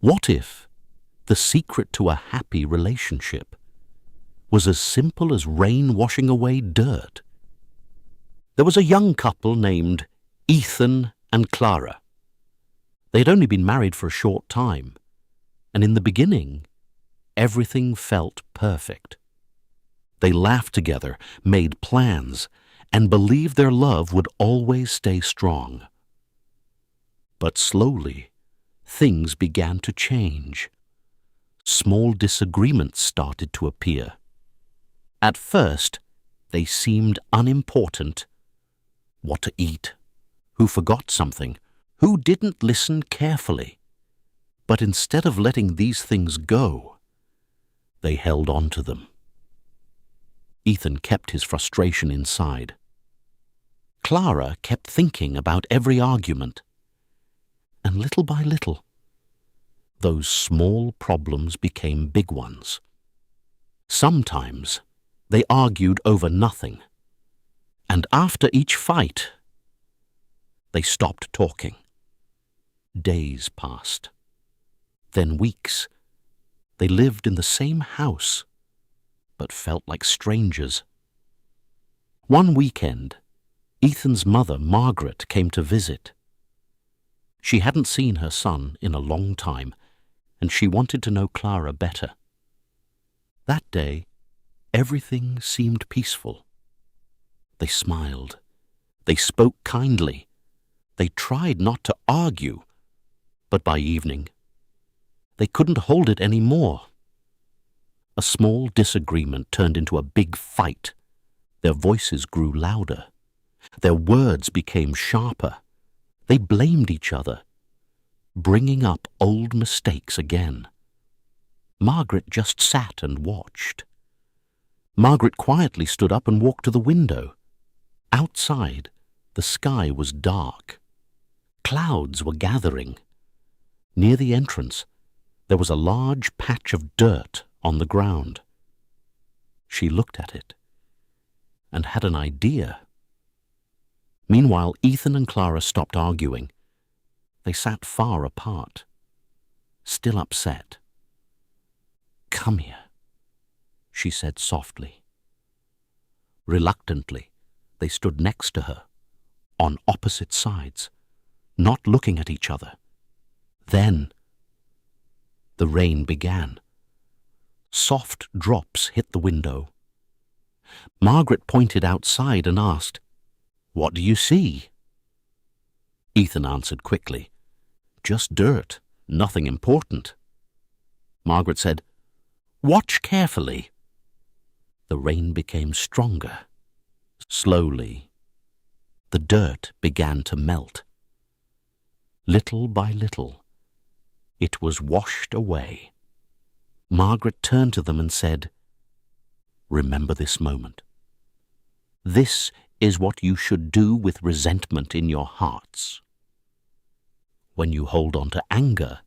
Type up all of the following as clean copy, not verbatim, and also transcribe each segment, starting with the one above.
What if the secret to a happy relationship was as simple as rain washing away dirt? There was a young couple named Ethan and Clara. They had only been married for a short time, and in the beginning, everything felt perfect. They laughed together, made plans, and believed their love would always stay strong. But slowly, things began to change. Small disagreements started to appear. At first, they seemed unimportant. What to eat, who forgot something, who didn't listen carefully. But instead of letting these things go, they held on to them. Ethan kept his frustration inside. Clara kept thinking about every argument. And little by little, those small problems became big ones. Sometimes they argued over nothing, and after each fight, they stopped talking. Days passed, then weeks. They lived in the same house, but felt like strangers. One weekend, Ethan's mother, Margaret, came to visit. She hadn't seen her son in a long time, and she wanted to know Clara better. That day, everything seemed peaceful. They smiled. They spoke kindly. They tried not to argue, but by evening, they couldn't hold it any more. A small disagreement turned into a big fight. Their voices grew louder. Their words became sharper. They blamed each other, bringing up old mistakes again. Margaret just sat and watched. Margaret quietly stood up and walked to the window. Outside, the sky was dark. Clouds were gathering. Near the entrance, there was a large patch of dirt on the ground. She looked at it and had an idea. Meanwhile, Ethan and Clara stopped arguing. They sat far apart, still upset. "Come here," she said softly. Reluctantly, they stood next to her, on opposite sides, not looking at each other. Then, the rain began. Soft drops hit the window. Margaret pointed outside and asked, "What do you see?" Ethan answered quickly, "Just dirt, nothing important." Margaret said, "Watch carefully." The rain became stronger. Slowly, the dirt began to melt. Little by little, it was washed away. Margaret turned to them and said, "Remember this moment. This is what you should do with resentment in your hearts. When you hold on to anger,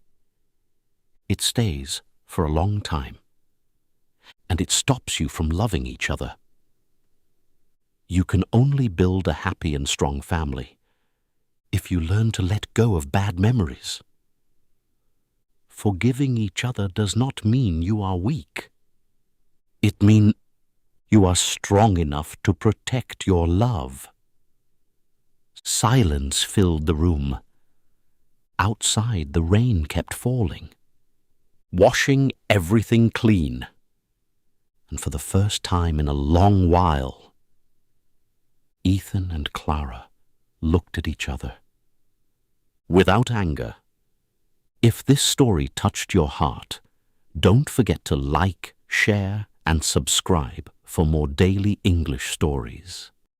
it stays for a long time, and it stops you from loving each other. You can only build a happy and strong family if you learn to let go of bad memories. Forgiving each other does not mean you are weak. It means you are strong enough to protect your love." Silence filled the room. Outside, the rain kept falling, washing everything clean. And for the first time in a long while, Ethan and Clara looked at each other. Without anger. If this story touched your heart, don't forget to like, share, and subscribe for more daily English stories.